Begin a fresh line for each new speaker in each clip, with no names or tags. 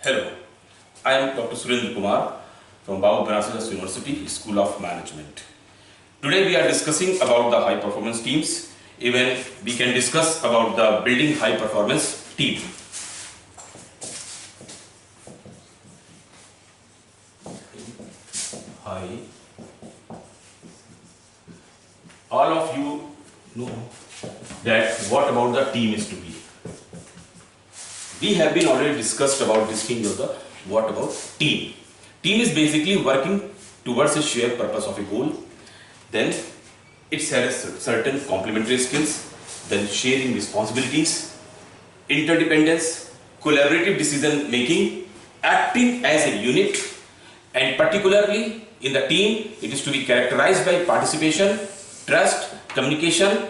Hello, I am Dr. Surendra Kumar from Babu Banarsi University School of Management. Today we are discussing about the high performance teams. Even we can discuss about the building high performance team. Hi. All of you know that what about the team is to be. We have been already discussed about this thing of the what about team. Team is basically working towards a shared purpose of a goal. Then it has certain complementary skills, then sharing responsibilities, interdependence, collaborative decision making, acting as a unit, and particularly in the team, it is to be characterized by participation, trust, communication,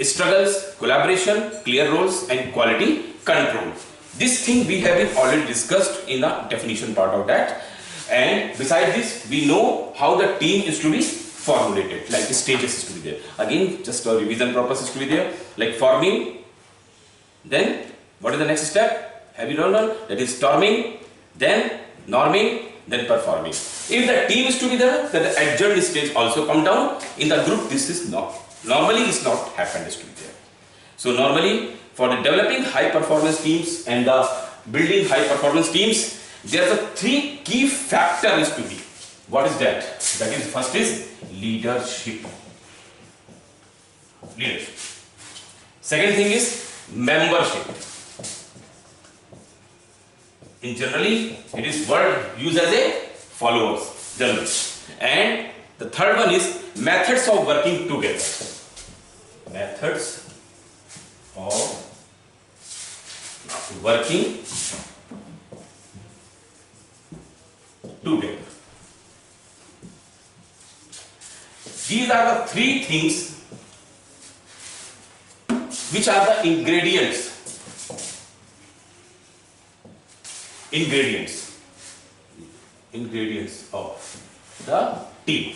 struggles, collaboration, clear roles, and quality control. This thing we have been already discussed in the definition part of that. And besides this, we know how the team is to be formulated, like the stages is to be there. Again, just a revision purpose is to be there, like forming. Then, what is the next step? Have you learned? That is storming, then norming, then performing. If the team is to be there, then the adjourned stage also come down. In the group, this is not. Normally, it's not happened is to be there. So normally, for the developing high performance teams and the building high performance teams, there are three key factors to be. What is that? That is, first is leadership. Leadership. Second thing is membership. In generally, it is word used as a followers, generally. And the third one is methods of working together. Methods of working together. These are the three things which are the ingredients of the team.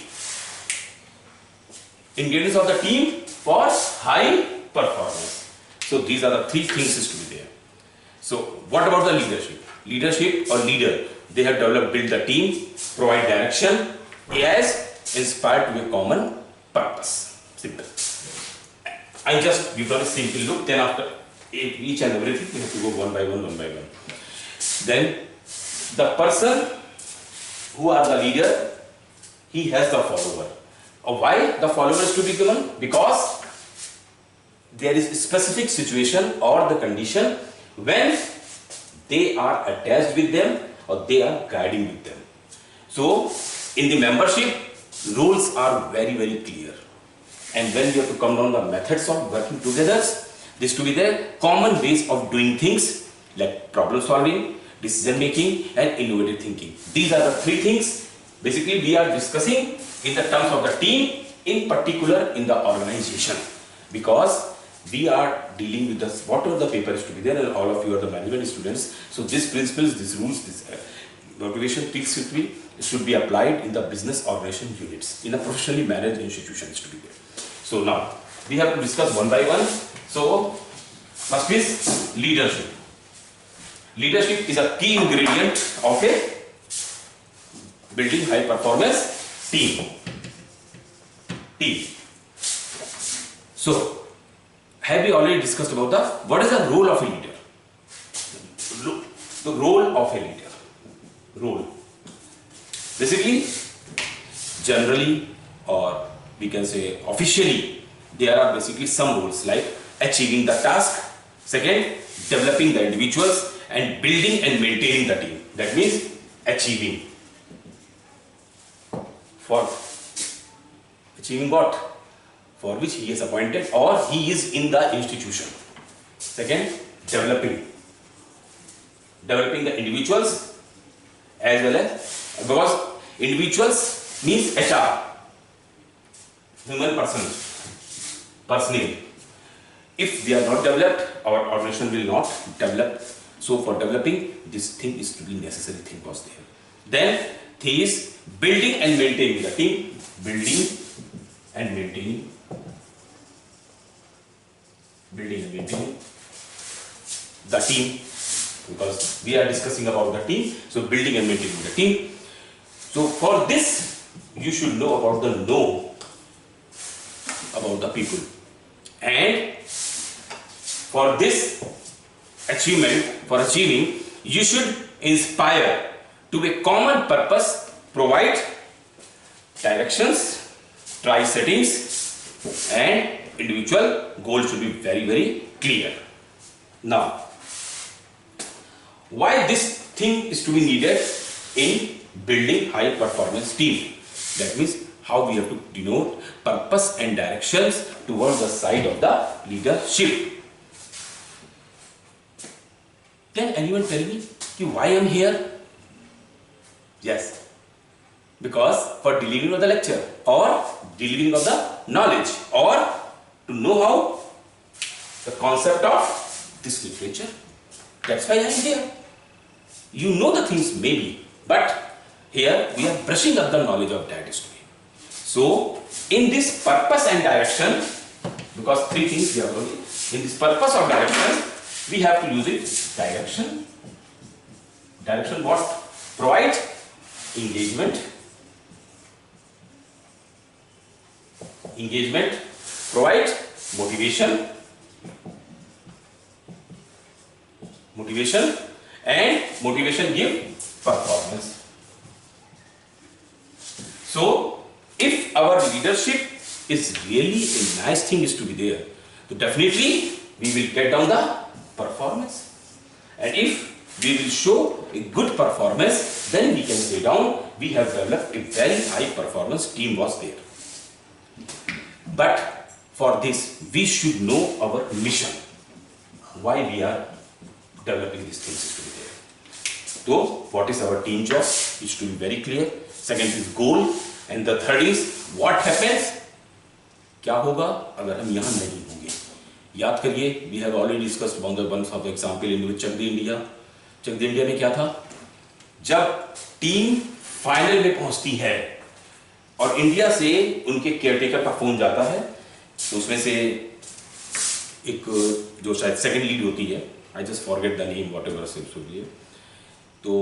Ingredients of the team for high performance. So these are the three things is to be there. So what about the leadership? Leadership or leader, they have built the team, provide direction as inspired to a common purpose. Simple. I just give a simple look, then after each and everything we have to go one by one. Then the person who are the leader, he has the follower. Why the follower is to be given? Because there is a specific situation or the condition when they are attached with them or they are guiding with them. So in the membership, rules are very, very clear. And when you have to come down the methods of working together, this to be the common ways of doing things like problem solving, decision making, and innovative thinking. These are the three things basically we are discussing in the terms of the team, in particular in the organization, because we are dealing with this, whatever the paper is to be there, and all of you are the management students. So these principles, these rules, this motivation tricks should be applied in the business organization units, in a professionally managed institutions to be there. So now we have to discuss one by one. So first is leadership. Leadership is a key ingredient of a building high performance team. So have we already discussed about what is the role of a leader? The role of a leader. Role. Basically, generally, or we can say officially, there are basically some roles like achieving the task, second, developing the individuals, and building and maintaining the team. That means achieving. For achieving what? For which he is appointed or he is in the institution. Second, developing the individuals as well as, because individuals means HR, human personnel. If they are not developed, our organization will not develop. So for developing, this thing is to be necessary thing was there. Then he is building and maintaining the team, building and maintaining the team. because we are discussing about the team. So building and maintaining the team. So for this, you should know about the people, and for this achieving, you should inspire to a common purpose, provide directions, try settings, and individual goals should be very, very clear. Now, why this thing is to be needed in building high performance team? That means how we have to denote purpose and directions towards the side of the leadership. Can anyone tell me why I am here? Yes, because for delivering of the lecture, or delivering of the knowledge, or to know how the concept of this literature. That's why I am here. You know the things maybe, but here we are brushing up the knowledge of that history. So in this purpose and direction, because three things we are doing, in this purpose of direction, we have to use it. Direction. Direction what? Provide engagement. Engagement. Provide motivation. Motivation. And motivation give performance. So if our leadership is really a nice thing is to be there, so definitely we will get down the performance. And if we will show a good performance, then we can say down we have developed a very high performance team was there. But for this we should know our mission, why we are developing these things is to be there. So what is our team job is to be very clear. Second is goal, and the third is what happens, क्या होगा अगर हम यहाँ नहीं होंगे. याद करिए, we have already discussed one of the example in Chak De India. Chak De India में क्या था, जब टीम फाइनल में पहुंचती है और इंडिया से उनके केयरटेकर का फोन जाता है, तो उसमें से एक जो शायद सेकंड लीड होती है, I just forget the name what ever, तो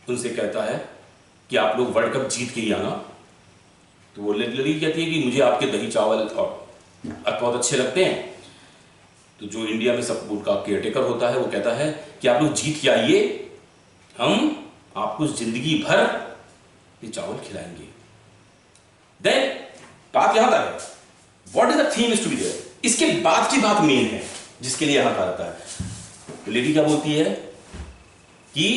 उनसे कहता है कि आप लोग वर्ल्ड कप जीत के ही आना. तो वो लिटरली कहती है कि मुझे आपके दही चावल और बहुत अच्छे लगते हैं. तो जो इंडिया में सब उनका केयरटेकर होता है वो कहता है कि आप लोग जीत के आइए, हम आपको जिंदगी भर ये चावल खिलाएंगे. देन बात यहां तक है, what is the theme is to be there. इसके बाद की बात मेन है जिसके लिए यहां कहा जाता है. तो लेडी क्या बोलती है कि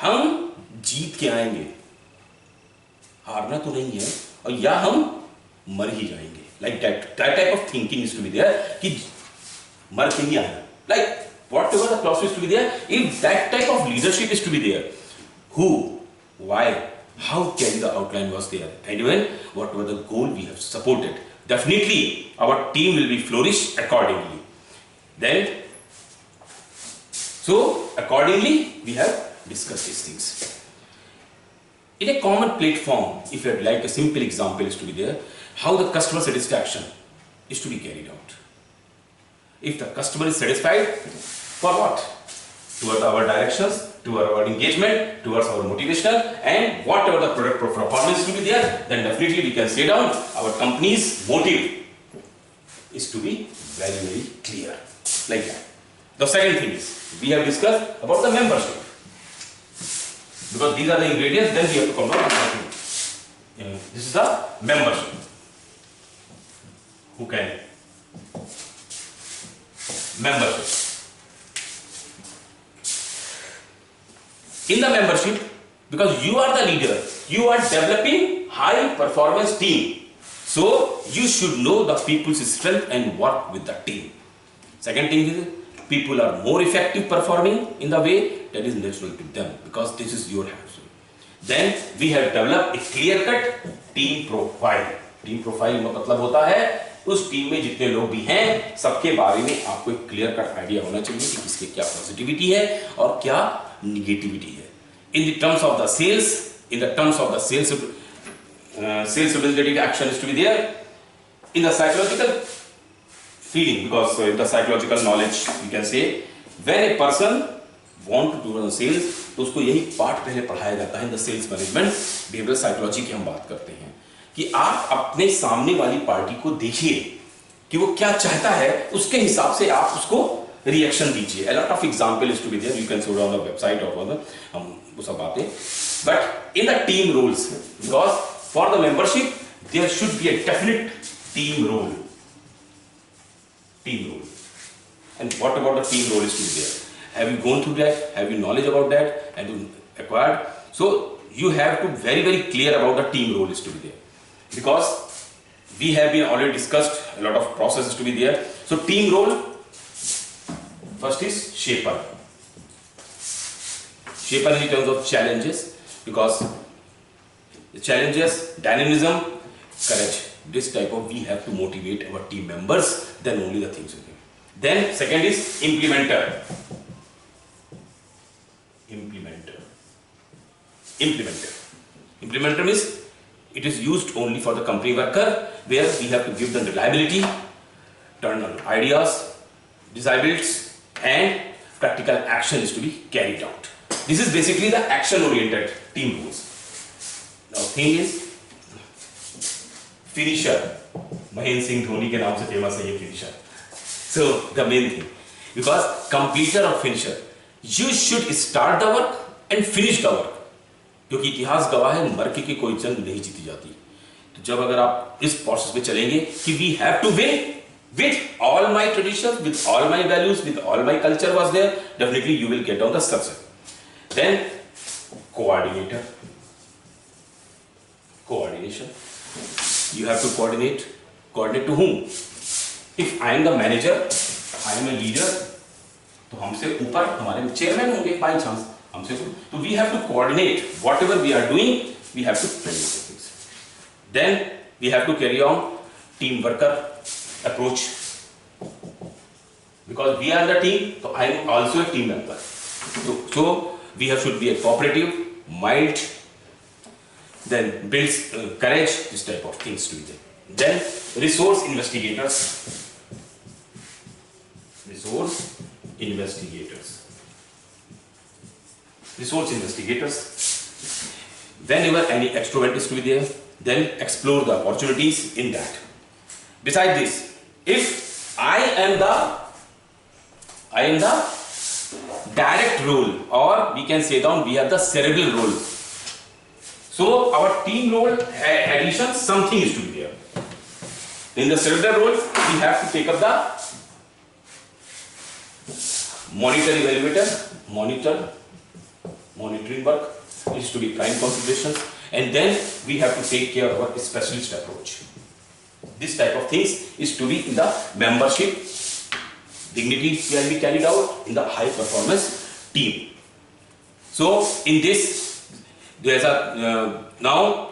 हम जीत के आएंगे, हारना तो नहीं है, और या हम मर ही जाएंगे. Like that type of thinking is to be there, कि मर के ही आना. Like whatever the philosophy is to be there, if that type of leadership is to be there, who, why, how can the outline was there, and even whatever the goal we have supported, definitely our team will be flourish accordingly. Then, so accordingly we have discussed these things. In a common platform, if you like a simple example is to be there, how the customer satisfaction is to be carried out. If the customer is satisfied, for what? Towards our directions, towards our engagement, towards our motivational, and whatever the product performance to be there, then definitely we can say down our company's motive is to be very, very clear. Like that. The second thing is, we have discussed about the membership. Because these are the ingredients, then we have to come down to something. This is the membership. Who can? Membership. In the membership, because you are the leader, you are developing high performance team. So you should know the people's strength and work with the team. Second thing is, people are more effective performing in the way that is natural to them, because this is your house. Then we have developed a clear-cut team profile. Team profile का मतलब होता है उस team में जितने लोग भी हैं सबके बारे में आपको एक क्लियर कट आइडिया होना चाहिए कि किसके क्या पॉजिटिविटी है और क्या निगेटिविटी है. In the terms of the sales, in the terms of the sales representative action is to be there. In the psychological feeling, because in the psychological knowledge you can say When a person want to do sales, तो उसको यही part पहले पढ़ाया जाता है in the sales management behavioural psychology की हम बात करते हैं कि आप अपने सामने वाली पार्टी को देखिए कि वो क्या चाहता है, उसके हिसाब से आप उसको रिएक्शन दीजिए. A lot of example is to be there. You can show on the website or whatever. हम वो सब बातें. But in the team roles, because for the membership there should be a definite team role. Team role. And what about the team role is to be there? Have you gone through that? Have you knowledge about that? And you acquired? So you have to very clear about the team role is to be there, because we have been already discussed a lot of processes to be there. So team role first is shaper. Shaper in terms of challenges, because the challenges, dynamism, courage. This type of we have to motivate our team members. Then only the things will be. Then second is implementer. Implementer means it is used only for the company worker, where we have to give them reliability, turn on ideas, desirables, and practical action is to be carried out. This is basically the action-oriented team rules. Now, thing is finisher. Mahendra Singh Dhoni के नाम से famous है ये finisher. So the main thing, because completer or finisher, you should start the work and finish the work. क्योंकि इतिहास गवाह है मर के कोई जंग नहीं जीती जाती. तो जब अगर आप इस प्रोसेस में चलेंगे कि we have to win with all my traditions, with all my values, with all my culture was there, definitely you will get on the success. Then coordinator. Coordination. You have to coordinate. Coordinate to whom? If I am the manager, I am a leader, तो हमसे ऊपर हमारे chairman होंगे by chance हमसे. तो we have to coordinate whatever we are doing. We have to plan things. Then we have to carry on team worker approach, because we are the team, so I am also a team member. So we have should be a cooperative, mild, then builds courage, this type of things to be there. Then resource investigators. Resource investigators. Whenever any extrovert is to be there, then explore the opportunities in that. Besides this, if I am the direct role, or we can say down we have the cerebral role. So our team role addition, something is to be there. In the cerebral role, we have to take up the monitor evaluator, monitoring work is to be prime considerations, and then we have to take care of our specialist approach. This type of things is to be in the membership. Dignity can be carried out in the high performance team. So in this, there is a now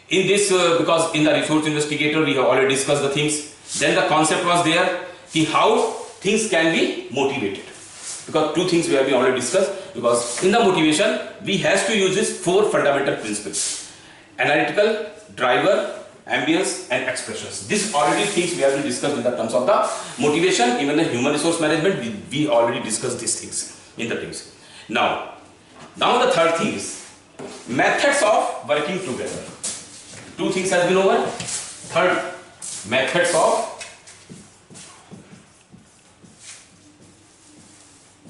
in this because in the resource investigator we have already discussed the things. Then the concept was there कि how things can be motivated. Because two things we have already discussed. Because in the motivation we has to use these four fundamental principles: analytical, driver, ambience, and expressions. These already things we have discussed in the terms of the motivation. Even the human resource management, we already discussed these things in the things. Now the third thing is methods of working together. Two things has been over. Third, methods of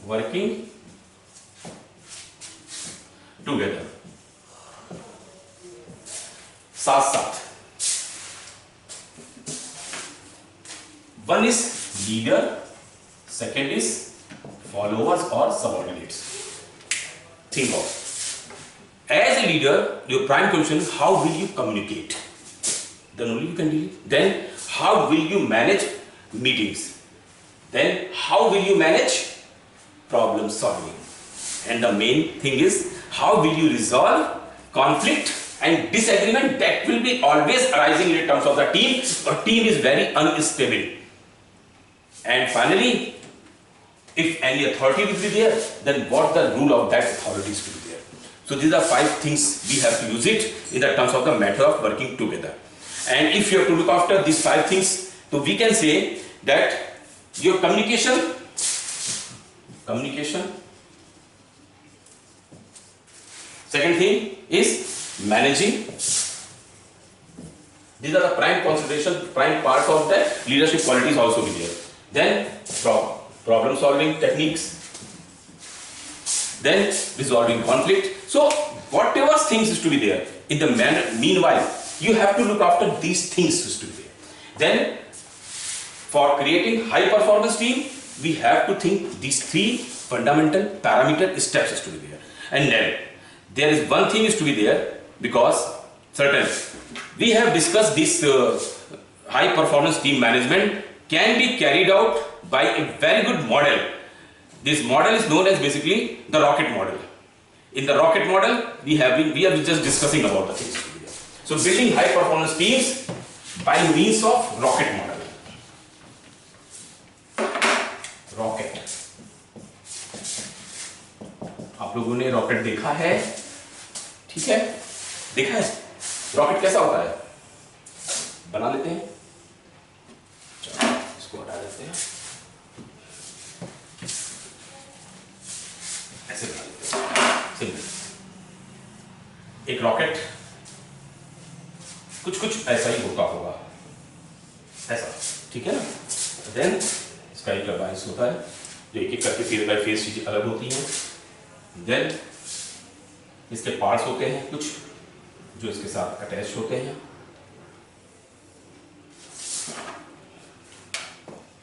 working together. साथ. One is leader, second is followers or subordinates. Think of, as a leader, your prime question is how will you communicate? Then only you can deal. Then how will you manage meetings? Then how will you manage problem solving? And the main thing is how will you resolve conflict and disagreement that will be always arising in terms of the team. A team is very unstable. And finally, if any authority will be there, then what the rule of that authority is to be there. So these are 5 things we have to use it in the terms of the method of working together. And if you have to look after these 5 things, so we can say that your communication communication. Second thing is managing. These are the prime consideration, prime part of the leadership qualities also be there. Then problem solving techniques. Then resolving conflict. So whatever things is to be there, in the meanwhile, you have to look after these things is to be there. Then for creating high performance team, we have to think these three fundamental parameter steps is to be there. And then there is one thing is to be there, because certain we have discussed this high performance team management can be carried out by a very good model. This model is known as basically the rocket model. In the rocket model, we are just discussing about the things. So building high performance teams by means of rocket model. Rocket, आप लोगों ने rocket देखा है? ठीक है, देखा है rocket कैसा होता है? बना लेते हैं, चलो इसको हटा देते हैं, ऐसे बना लेते हैं सिंपल। एक रॉकेट कुछ ऐसा ही होगा, ऐसा, ठीक है ना? देन इसका एक टर्बाइन होता है जो एक करके फेज बाय फेज चीजें अलग होती हैं। देन इसके पार्ट्स होते हैं कुछ जो इसके साथ अटैच होते हैं।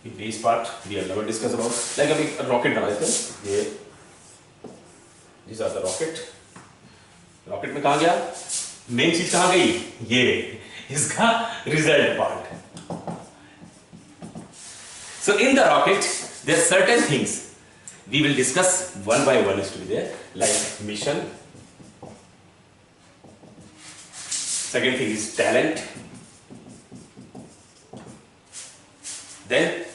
ये base part we have never discuss about, like हम एक रॉकेट बना देते हैं। ये this are the rocket. Rocket में कहां गया? मेन चीज कहां गई? ये इसका result part. So in the rocket, there are certain things we will discuss one by one is to be there, like mission. Second thing is talent. Then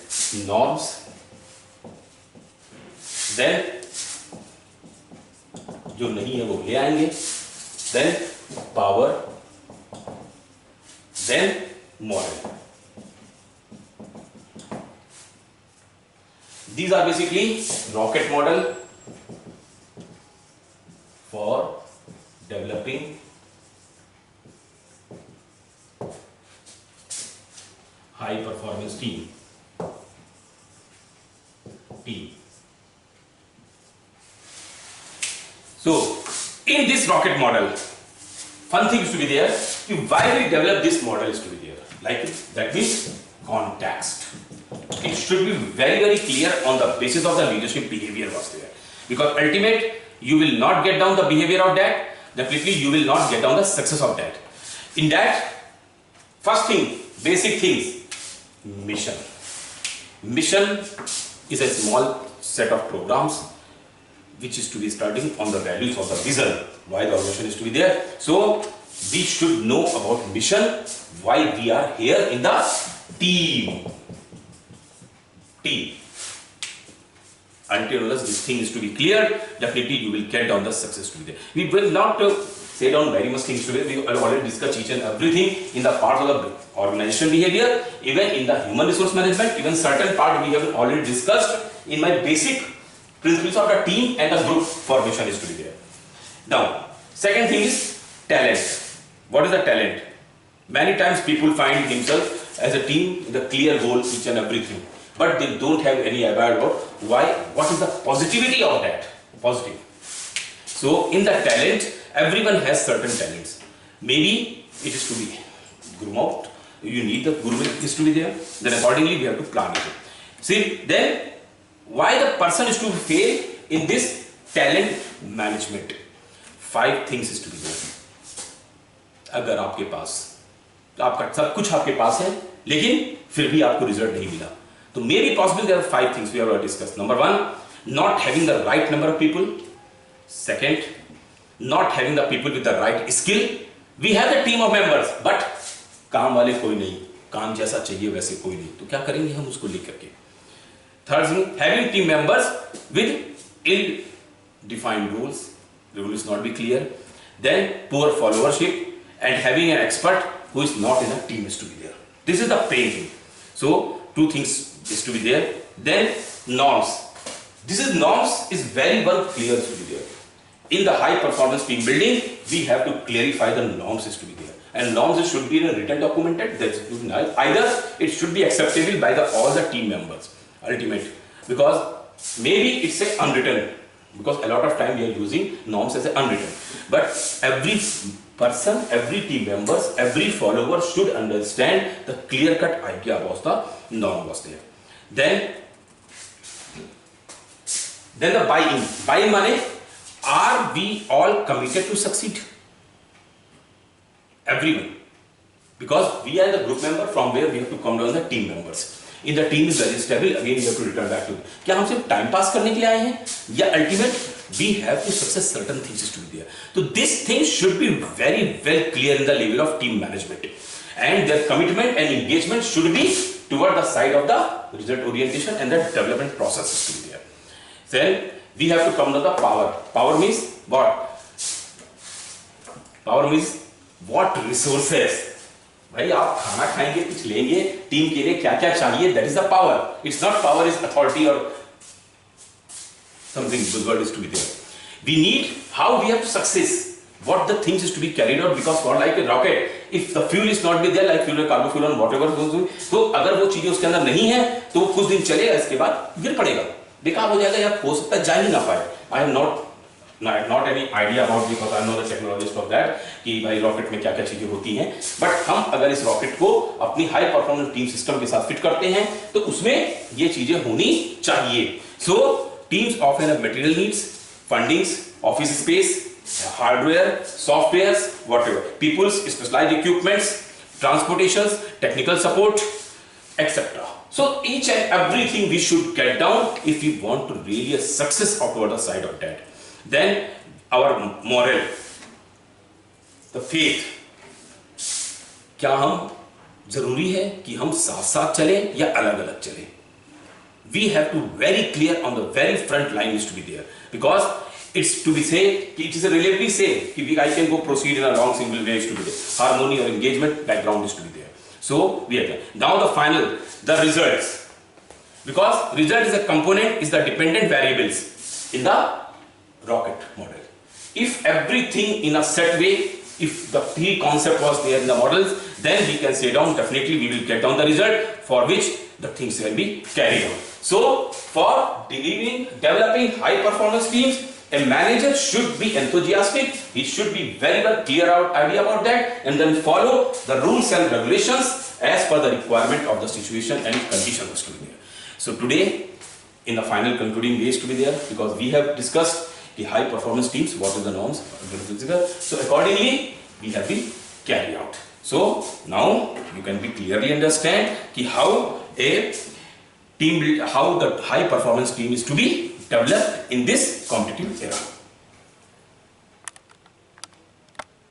norms. Then जो नहीं है वो ले आएंगे. Then power. Then moral. These are basically rocket model for developing high performance team. So in this rocket model, fun thing is to be there. Why we develop this model is to be there. Like that means context. It should be very clear on the basis of the leadership behavior was there, because ultimate you will not get down the behavior of that, definitely you will not get down the success of that. In that, first thing, basic things, mission is a small set of programs which is to be starting on the values of the vision, why the organization is to be there. So we should know about mission, why we are here in the team. Until unless this thing is to be clear, definitely you will get down the success to be there. We will not say down very much things today. We already discussed each and everything in the parts of the organization behavior, even in the human resource management, even certain part we have already discussed in my basic principles of the team and the group formation is to be there. Now, second thing is talent. What is the talent? Many times people find themselves as a team with a clear goal, each and everything, but they don't have any idea about why, what is the positivity of that, positive. So in the talent, everyone has certain talents. Maybe it is to be groom out, you need the grooming is to be there, then accordingly we have to plan it. See, then why the person is to fail in this talent management? 5 things is to be there. अगर आपके पास आपका सब कुछ आपके पास है लेकिन फिर भी आपको रिजल्ट नहीं मिला, so maybe possible there are 5 things we have already discussed. Number 1, not having the right number of people. Second, not having the people with the right skill. We have the team of members, but काम वाले कोई नहीं, काम जैसा चाहिए वैसे कोई नहीं, तो क्या करेंगे हम उसको लेकर के. Third thing, having team members with ill-defined rules. The rule is not be clear. Then poor followership and having an expert who is not in a team is to be there. This is the pain thing. So 2 things is to be there. Then norms. This is norms is very well clear to be there. In the high performance team building, we have to clarify the norms is to be there. And norms should be in a written documented, that either it should be acceptable by all the team members, ultimate. Because maybe it's a unwritten, because a lot of time we are using norms as a unwritten. But every person, every team members, every follower should understand the clear-cut idea about the norm was there. Then the buy-in. Buy-in means, are we all committed to succeed? Everyone. Because we are the group member from where we have to come down the team members. In the team is very stable, again we have to return back to it. क्या हम सिर्फ time pass करने के लिए आए हैं? या ultimate we have to success certain things to be there. So this thing should be very well clear in the level of team management. And their commitment and engagement should be toward the side of the result orientation and the development process to be there. Then we have to come to the power. Power means what? Power means what resources. भाई आप खाना खाएंगे, कुछ लेंगे, team के लिए क्या क्या चाहिए, that is the power. It's not power is authority or something buzzword is to be there. We need how we have to success. What the things is to be carried out, because for like a rocket, if the fuel is not be there, like fuel, carbo fuel and whatever goes on, तो अगर वो चीजें उसके अंदर नहीं है, तो वो कुछ दिन चलेगा, इसके बाद गिर पड़ेगा, बेकार हो जाएगा, या हो सकता है जा ही ना पाए. I am not any idea about, because I am not the technologist of that कि भाई रॉकेट में क्या क्या चीजें होती हैं. बट हम अगर इस रॉकेट को अपनी हाई परफॉर्मेंस टीम सिस्टम के साथ फिट करते हैं, तो उसमें ये चीजें होनी चाहिए. So teams often have material needs, fundings, office space, hardware, softwares, whatever, people's specialized equipments, transportations, technical support, etc. So each and everything we should get down if we want to really a success over the side of that. Then our moral, the faith. क्या हम जरूरी है कि हम साथ साथ चलें या अलग अलग चलें? We have to very clear on the very front line is to be there, because it's to be said, it is a relatively safe. I can go proceed in a long single way is to be there. Harmony or engagement background is to be there. So we are there. Now the final, the results. Because result is a component, is the dependent variables in the rocket model. If everything in a set way, if the three concept was there in the models, then we can say down, definitely we will get down the result for which the things will be carried on. So for developing high performance teams, a manager should be enthusiastic, he should be very well clear out idea about that, and then follow the rules and regulations as per the requirement of the situation and conditions to be there. So today, in the final concluding ways to be there, because we have discussed the high performance teams, what are the norms, so accordingly we have been carried out. So now you can be clearly understand how a team, how the high performance team is to be developed in this competitive era.